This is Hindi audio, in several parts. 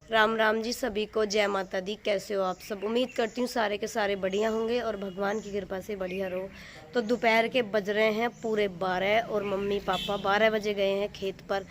राम राम जी सभी को, जय माता दी। कैसे हो आप सब? उम्मीद करती हूँ सारे के सारे बढ़िया होंगे और भगवान की कृपा से बढ़िया रहो। तो दोपहर के बज रहे हैं पूरे 12 और मम्मी पापा 12 बजे गए हैं खेत पर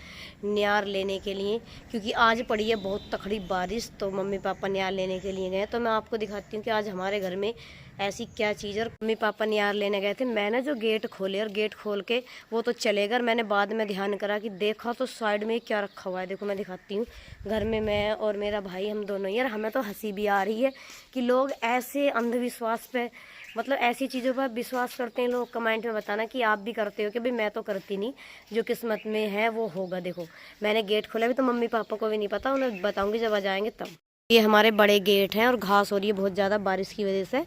न्यार लेने के लिए, क्योंकि आज पड़ी है बहुत तकड़ी बारिश। तो मम्मी पापा न्यार लेने के लिए गए। तो मैं आपको दिखाती हूँ कि आज हमारे घर में ऐसी क्या चीज़ है। और मम्मी पापा न्यार लेने गए थे। मैंने जो गेट खोले और गेट खोल के वो तो चले गए। मैंने बाद में ध्यान करा कि देखा तो साइड में क्या रखा हुआ है। देखो मैं दिखाती हूँ। घर में मैं और मेरा भाई, हम दोनों। यार हमें तो हंसी भी आ रही है कि लोग ऐसे अंधविश्वास पे, मतलब ऐसी चीज़ों पर विश्वास करते हैं लोग। कमेंट में बताना कि आप भी करते हो कि भाई मैं तो करती नहीं, जो किस्मत में है वो होगा। देखो मैंने गेट खोला भी तो मम्मी पापा को भी नहीं पता, उन्हें बताऊंगी जब आ जाएंगे तब। ये हमारे बड़े गेट हैं और घास हो रही है बहुत ज़्यादा बारिश की वजह से।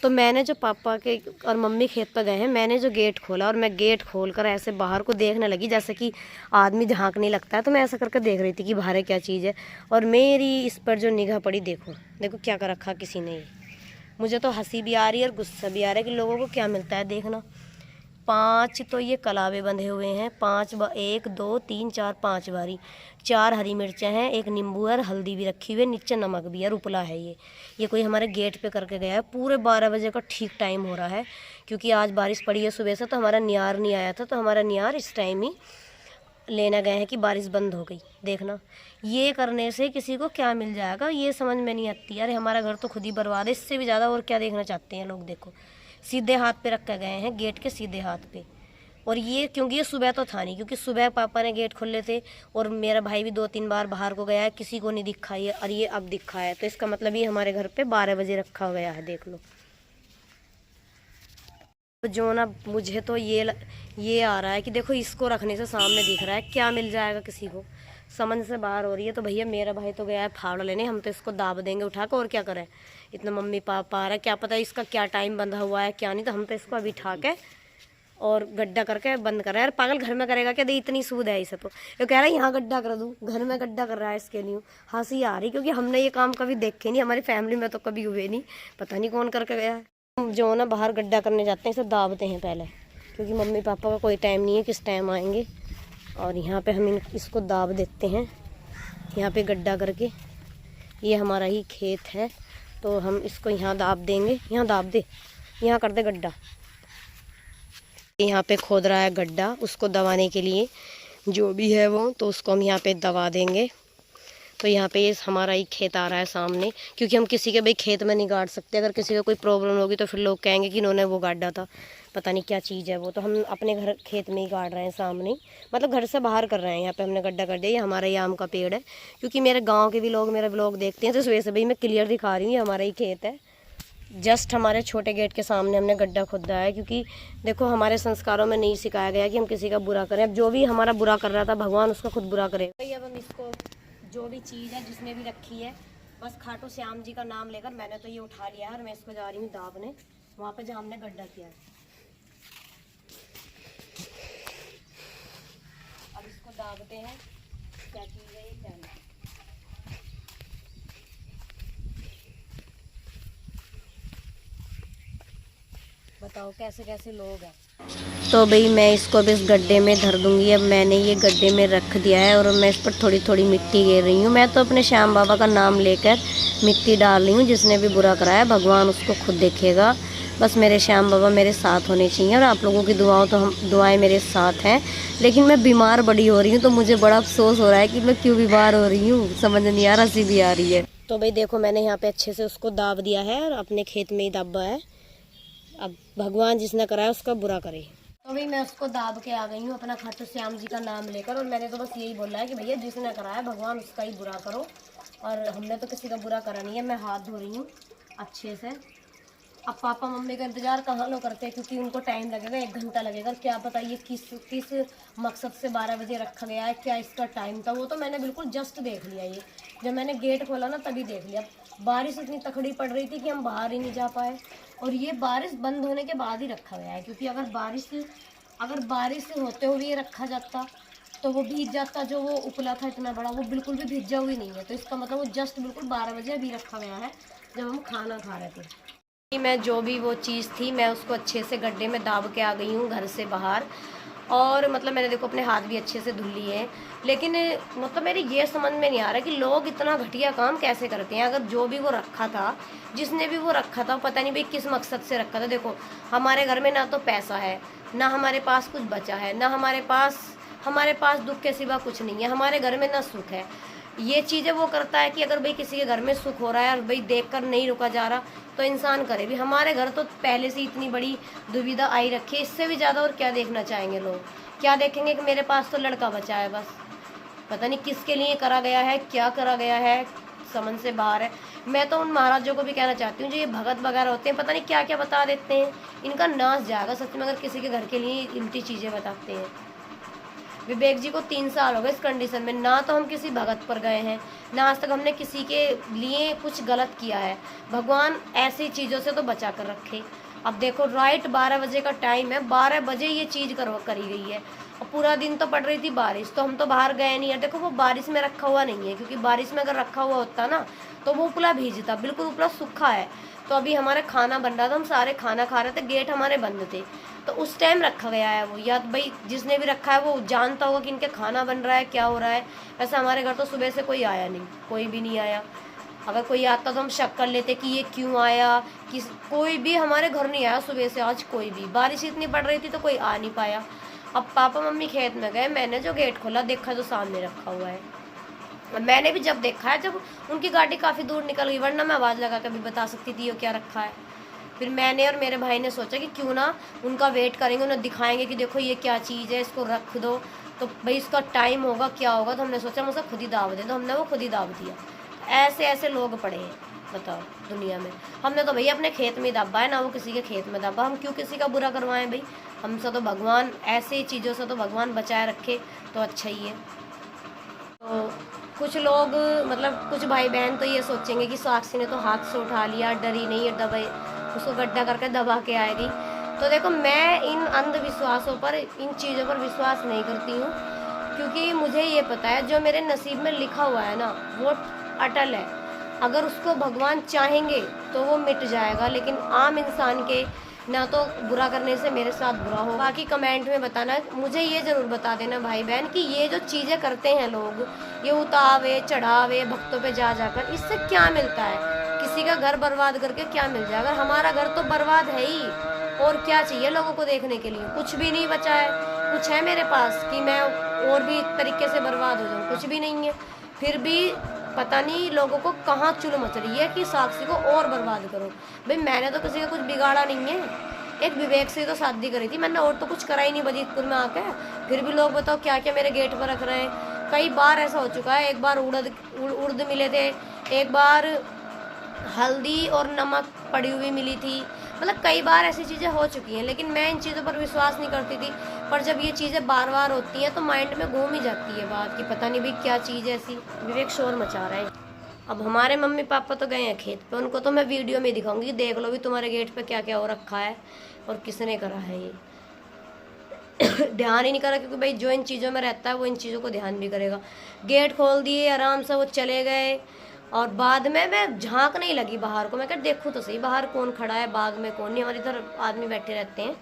तो मैंने जो पापा के और मम्मी खेत पर गए हैं, मैंने जो गेट खोला और मैं गेट खोल कर ऐसे बाहर को देखने लगी जैसे कि आदमी झांकने लगता है। तो मैं ऐसा करके देख रही थी कि बाहर क्या चीज़ है। और मेरी इस पर जो निगाह पड़ी, देखो देखो क्या कर रखा किसी ने। मुझे तो हंसी भी आ रही है और गुस्सा भी आ रहा है कि लोगों को क्या मिलता है। देखना, 5 तो ये कलावे बंधे हुए हैं। 5 1 2 3 4 5 बारी। 4 हरी मिर्चें हैं, एक नींबू है और हल्दी भी रखी हुई है, नीचे नमक भी है, रुपला है। ये कोई हमारे गेट पे करके गया है। पूरे 12 बजे का ठीक टाइम हो रहा है, क्योंकि आज बारिश पड़ी है सुबह से। तो हमारा नियार नहीं आया था, तो हमारा नियार इस टाइम ही लेना गए हैं कि बारिश बंद हो गई। देखना, ये करने से किसी को क्या मिल जाएगा ये समझ में नहीं आती। अरे हमारा घर तो खुद ही बर्बाद है, इससे भी ज़्यादा और क्या देखना चाहते हैं लोग। देखो सीधे हाथ पे रख के गए हैं, गेट के सीधे हाथ पे। और ये क्योंकि ये सुबह तो था नहीं, क्योंकि सुबह पापा ने गेट खोले थे और मेरा भाई भी 2-3 बार बाहर को गया है, किसी को नहीं दिखा ये, और ये अब दिखा है। तो इसका मतलब ये हमारे घर पे 12 बजे रखा गया है। देख लो। तो जो ना, मुझे तो ये आ रहा है कि देखो इसको रखने से सामने दिख रहा है, क्या मिल जाएगा किसी को, समझ से बाहर हो रही है। तो भैया मेरा भाई तो गया है फावड़ा लेने, हम तो इसको दाब देंगे उठा कर, और क्या करें। इतना मम्मी पापा आ रहा है, क्या पता इसका क्या टाइम बंधा हुआ है क्या नहीं। तो हम तो इसको अभी उठा के और गड्ढा करके बंद कर रहा है। यार पागल, घर में करेगा क्या? दे इतनी सूद है इसे। तो ये कह रहा है यहाँ गड्ढा कर दूँ, घर में गड्ढा कर रहा है इसके लिए। हंसी आ रही, क्योंकि हमने ये काम कभी देखे नहीं, हमारी फैमिली में तो कभी हुए नहीं, पता नहीं कौन करके गया है। जो ना बाहर गड्ढा करने जाते हैं इसे दाबते हैं पहले, क्योंकि मम्मी पापा का कोई टाइम नहीं है किस टाइम आएंगे। और यहाँ पे हम इसको दाब देते हैं, यहाँ पे गड्ढा करके। ये हमारा ही खेत है, तो हम इसको यहाँ दाब देंगे। यहाँ दाब दे, यहाँ कर दे गड्ढा। यहाँ पे खोद रहा है गड्ढा उसको दबाने के लिए, जो भी है वो। तो उसको हम यहाँ पे दबा देंगे। तो यहाँ पे ये हमारा ही खेत आ रहा है सामने, क्योंकि हम किसी के भाई खेत में नहीं गाड़ सकते। अगर किसी को कोई प्रॉब्लम होगी तो फिर लोग कहेंगे कि इन्होंने वो गाड़ा था, पता नहीं क्या चीज़ है वो। तो हम अपने घर खेत में ही गाड़ रहे हैं सामने ही, मतलब घर से बाहर कर रहे हैं। यहाँ पे हमने गड्ढा कर दिया। ये हमारा ही आम का पेड़ है, क्योंकि मेरे गाँव के भी लोग मेरा ब्लॉग देखते हैं, तो इस वजह से भाई मैं क्लियर दिखा रही हूँ, ये हमारा ही खेत है। जस्ट हमारे छोटे गेट के सामने हमने गड्ढा खोदा है, क्योंकि देखो हमारे संस्कारों में नहीं सिखाया गया कि हम किसी का बुरा करें। अब जो भी हमारा बुरा कर रहा था भगवान उसका खुद बुरा करे। भाई अब हम इसको, जो भी चीज़ है जिसने भी रखी है, बस खाटू श्याम जी का नाम लेकर मैंने तो ये उठा लिया है और मैं इसको जा रही हूँ दाबने वहाँ पे जहाँ हमने गड्ढा किया है। अब इसको दाबते हैं, क्या चीज़ है ये क्या नहीं। बताओ कैसे कैसे लोग हैं। तो भाई मैं इसको अब इस गड्ढे में धर दूंगी। अब मैंने ये गड्ढे में रख दिया है और मैं इस पर थोड़ी थोड़ी मिट्टी घेर रही हूँ। मैं तो अपने श्याम बाबा का नाम लेकर मिट्टी डाल रही हूँ। जिसने भी बुरा कराया भगवान उसको खुद देखेगा। बस मेरे श्याम बाबा मेरे साथ होने चाहिए, और आप लोगों की दुआएं मेरे साथ हैं। लेकिन मैं बीमार बड़ी हो रही हूँ, तो मुझे बड़ा अफसोस हो रहा है कि मैं क्यों बीमार हो रही हूँ, समझ नहीं आ रहा, हंसी भी आ रही है। तो भाई देखो मैंने यहाँ पे अच्छे से उसको दाब दिया है और अपने खेत में ही दाबा है। अब भगवान जिसने कराया उसका बुरा करे। तो भाई मैं उसको दाब के आ गई हूँ अपना खाटू श्याम जी का नाम लेकर, और मैंने तो बस यही बोला है कि भैया जिसने कराया भगवान उसका ही बुरा करो। और हमने तो किसी का बुरा करा नहीं है। मैं हाथ धो रही हूँ अच्छे से। अब पापा मम्मी का इंतजार कहाँ लोग करते हैं, क्योंकि उनको टाइम लगेगा, 1 घंटा लगेगा। क्या पता ये किस मकसद से 12 बजे रखा गया है, क्या इसका टाइम था। वो तो मैंने बिल्कुल जस्ट देख लिया, ये जब मैंने गेट खोला ना तभी देख लिया। बारिश इतनी तकड़ी पड़ रही थी कि हम बाहर ही नहीं जा पाए, और ये बारिश बंद होने के बाद ही रखा गया है। क्योंकि अगर बारिश होते हुए ये रखा जाता तो वो भीग जाता। जो वो उपला था इतना बड़ा, वो बिल्कुल भी भिजा हुई नहीं है। तो इसका मतलब वो जस्ट बिल्कुल 12 बजे अभी रखा गया है, जब हम खाना खा रहे थे। मैं जो भी वो चीज़ थी मैं उसको अच्छे से गड्ढे में दाब के आ गई हूँ घर से बाहर। और मतलब मैंने देखो अपने हाथ भी अच्छे से धुल लिए हैं। लेकिन मतलब मेरे ये समझ में नहीं आ रहा कि लोग इतना घटिया काम कैसे करते हैं। अगर जो भी वो रखा था, जिसने भी वो रखा था, पता नहीं भाई किस मकसद से रखा था। देखो हमारे घर में ना तो पैसा है, ना हमारे पास कुछ बचा है, ना हमारे पास दुख के सिवा कुछ नहीं है, हमारे घर में ना सुख है। ये चीज़ें वो करता है कि अगर भाई किसी के घर में सुख हो रहा है और भाई देखकर नहीं रुका जा रहा तो इंसान करे भी। हमारे घर तो पहले से इतनी बड़ी दुविधा आई रखी है, इससे भी ज़्यादा और क्या देखना चाहेंगे लोग। क्या देखेंगे कि मेरे पास तो लड़का बचा है बस। पता नहीं किसके लिए करा गया है, क्या करा गया है, समझ से बाहर है। मैं तो उन महाराजों को भी कहना चाहती हूँ जो ये भगत वगैरह होते हैं, पता नहीं क्या क्या बता देते हैं, इनका नाश जाएगा सच में अगर किसी के घर के लिए इल्टी चीज़ें बताते हैं। विवेक जी को 3 साल हो गए इस कंडीशन में, ना तो हम किसी भगत पर गए हैं, ना आज तक हमने किसी के लिए कुछ गलत किया है। भगवान ऐसी चीज़ों से तो बचा कर रखे। अब देखो राइट 12 बजे का टाइम है, 12 बजे ये चीज़ करी गई है और पूरा दिन तो पड़ रही थी बारिश, तो हम तो बाहर गए नहीं है। देखो वो बारिश में रखा हुआ नहीं है, क्योंकि बारिश में अगर रखा हुआ होता ना तो वो उपला भीजता, बिल्कुल उपला सूखा है। तो अभी हमारे खाना बन रहा था, हम सारे खाना खा रहे थे, गेट हमारे बंद थे, तो उस टाइम रखा गया है वो। या भाई जिसने भी रखा है वो जानता होगा कि इनके खाना बन रहा है, क्या हो रहा है। वैसे हमारे घर तो सुबह से कोई आया नहीं, कोई भी नहीं आया। अगर कोई आता तो हम शक कर लेते कि ये क्यों आया, कोई भी हमारे घर नहीं आया सुबह से आज, कोई भी। बारिश इतनी पड़ रही थी तो कोई आ नहीं पाया। अब पापा मम्मी खेत में गए, मैंने जो गेट खोला देखा जो सामने रखा हुआ है। मैंने भी जब देखा है जब उनकी गाड़ी काफ़ी दूर निकल गई, वरना मैं आवाज़ लगा कर भी बता सकती थी ये क्या रखा है। फिर मैंने और मेरे भाई ने सोचा कि क्यों ना उनका वेट करेंगे, उन्हें दिखाएंगे कि देखो ये क्या चीज़ है, इसको रख दो, तो भाई इसका टाइम होगा क्या होगा। तो हमने सोचा मुझे खुद ही दाव दे, तो हमने वो खुद ही दाव दिया। ऐसे ऐसे लोग पड़े हैं बताओ दुनिया में। हमने तो भैया अपने खेत में दबा है, ना वो किसी के खेत में दबा। हम क्यों किसी का बुरा करवाएं भाई, हमसे तो भगवान ऐसे चीज़ों से तो भगवान बचाए रखे तो अच्छा ही है। तो कुछ लोग मतलब कुछ भाई बहन तो ये सोचेंगे कि साक्षी ने तो हाथ से उठा लिया, डरी नहीं है, दबाई उसको गड्ढा करके दबा के आएगी। तो देखो मैं इन अंधविश्वासों पर, इन चीज़ों पर विश्वास नहीं करती हूँ, क्योंकि मुझे ये पता है जो मेरे नसीब में लिखा हुआ है ना वो अटल है। अगर उसको भगवान चाहेंगे तो वो मिट जाएगा, लेकिन आम इंसान के ना तो बुरा करने से मेरे साथ बुरा हो। बाकी कमेंट में बताना, मुझे ये ज़रूर बता देना भाई बहन कि ये जो चीज़ें करते हैं लोग, ये उतावे चढ़ावे भक्तों पे जा जाकर, इससे क्या मिलता है। किसी का घर बर्बाद करके क्या मिल जाएगा। हमारा घर तो बर्बाद है ही, और क्या चाहिए लोगों को देखने के लिए। कुछ भी नहीं बचा है। कुछ है मेरे पास कि मैं और भी तरीके से बर्बाद हो जाऊँ, कुछ भी नहीं है। फिर भी पता नहीं लोगों को कहाँ चुल मच रही है कि साक्षी को और बर्बाद करो। भाई मैंने तो किसी का कुछ बिगाड़ा नहीं है, एक विवेक से तो शादी करी थी मैंने, और तो कुछ करा ही नहीं बजीतपुर में आके। फिर भी लोग बताओ क्या क्या मेरे गेट पर रख रहे हैं। कई बार ऐसा हो चुका है, एक बार उड़द मिले थे, एक बार हल्दी और नमक पड़ी हुई मिली थी, मतलब कई बार ऐसी चीज़ें हो चुकी हैं। लेकिन मैं इन चीज़ों पर विश्वास नहीं करती थी, पर जब ये चीज़ें बार बार होती हैं तो माइंड में घूम ही जाती है बात कि पता नहीं भाई क्या चीज़ ऐसी। विवेक शोर मचा रहा है। अब हमारे मम्मी पापा तो गए हैं खेत पे, उनको तो मैं वीडियो में दिखाऊंगी कि देख लो भी तुम्हारे गेट पे क्या क्या हो रखा है और किसने करा है ये। ध्यान ही नहीं करा, क्योंकि भाई जो इन चीज़ों में रहता है वो इन चीज़ों को ध्यान भी करेगा। गेट खोल दिए आराम से, वो चले गए, और बाद में मैं झांक नहीं लगी बाहर को। मैं कह देखूँ तो सही बाहर कौन खड़ा है, बाग में कौन नहीं। हमारे इधर आदमी बैठे रहते हैं,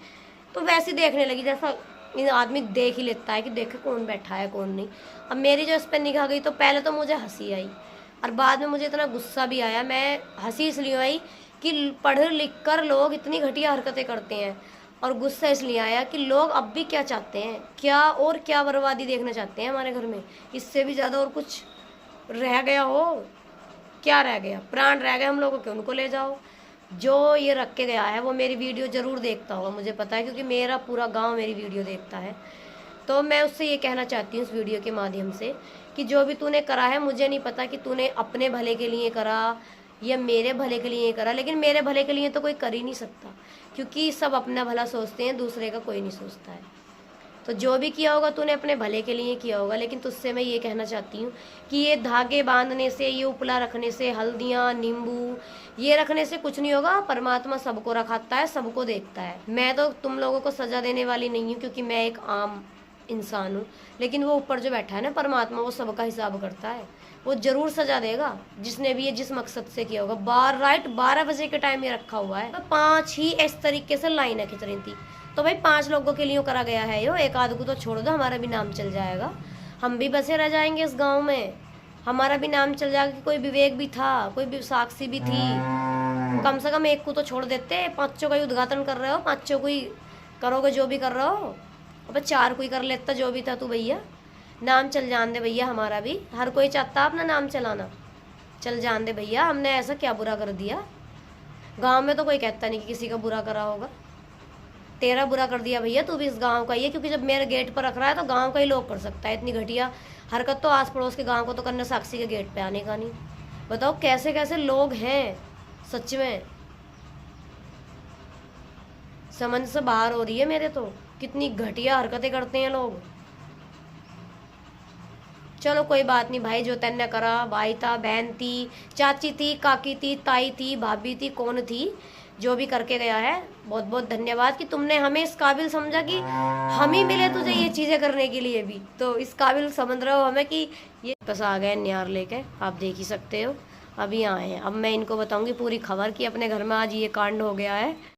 तो वैसे देखने लगी जैसा आदमी देख ही लेता है कि देखे कौन बैठा है कौन नहीं। अब मेरी जो इस पर निगाह गई तो पहले तो मुझे हंसी आई, और बाद में मुझे इतना गुस्सा भी आया। मैं हंसी इसलिए आई कि पढ़ लिख कर लोग इतनी घटिया हरकतें करते हैं, और गुस्सा इसलिए आया कि लोग अब भी क्या चाहते हैं, क्या और क्या बर्बादी देखना चाहते हैं हमारे घर में। इससे भी ज़्यादा और कुछ रह गया हो, क्या रह गया, प्राण रह गए हम लोगों के, उनको ले जाओ। जो ये रख के गया है वो मेरी वीडियो ज़रूर देखता होगा, मुझे पता है, क्योंकि मेरा पूरा गांव मेरी वीडियो देखता है। तो मैं उससे ये कहना चाहती हूँ इस वीडियो के माध्यम से कि जो भी तूने करा है, मुझे नहीं पता कि तूने अपने भले के लिए करा या मेरे भले के लिए करा, लेकिन मेरे भले के लिए तो कोई कर ही नहीं सकता, क्योंकि सब अपना भला सोचते हैं, दूसरे का कोई नहीं सोचता है। तो जो भी किया होगा तूने अपने भले के लिए किया होगा। लेकिन तुझसे मैं ये कहना चाहती हूँ कि ये धागे बांधने से, ये उपला रखने से, हल्दियाँ नींबू ये रखने से कुछ नहीं होगा। परमात्मा सबको रखाता है, सबको देखता है। मैं तो तुम लोगों को सजा देने वाली नहीं हूँ, क्योंकि मैं एक आम इंसान हूँ, लेकिन वो ऊपर जो बैठा है ना परमात्मा, वो सबका हिसाब करता है, वो जरूर सजा देगा जिसने भी ये जिस मकसद से किया होगा। राइट 12 बजे के टाइम ये रखा हुआ है, 5 ही इस तरीके से लाइनें खिंच रही थी, तो भाई 5 लोगों के लिए करा गया है यो, एक आध को तो छोड़ दो, हमारा भी नाम चल जाएगा। हम भी बसे रह जाएंगे इस गांव में, हमारा भी नाम चल जाएगा कि कोई विवेक भी था, कोई भी साक्षी भी थी। कम से कम एक को तो छोड़ देते, 5 का ही उद्घाटन कर रहे हो, 5 को ही करोगे जो भी कर रहे हो। अब 4 को ही कर लेता जो भी था तू भैया, नाम चल जान दे भैया हमारा भी। हर कोई चाहता अपना नाम चलाना, चल जान दे भैया। हमने ऐसा क्या बुरा कर दिया? गांव में तो कोई कहता नहीं कि किसी का बुरा करा होगा। तेरा बुरा कर दिया भैया, तू भी इस गांव का ही है, क्योंकि जब मेरे गेट पर रख रहा है तो गांव का ही लोग कर सकता है। इतनी घटिया हरकत तो आस पड़ोस के गांव को तो करने साक्षी के गेट पे आने का नहीं। बताओ कैसे कैसे लोग हैं, सच में समझ से बाहर हो रही है मेरे तो, कितनी घटिया हरकतें करते हैं लोग। चलो कोई बात नहीं भाई, जो तैने करा, भाई था, बहन थी, चाची थी, काकी थी, ताई थी, भाभी थी, कौन थी, जो भी करके गया है, बहुत बहुत धन्यवाद कि तुमने हमें इस काबिल समझा कि हम ही मिले तुझे ये चीज़ें करने के लिए भी। तो इस काबिल समझ रहे हो हमें कि ये बस आ गए न्यार लेके, आप देख ही सकते हो। अभी आए हैं, अब मैं इनको बताऊंगी पूरी खबर कि अपने घर में आज ये कांड हो गया है।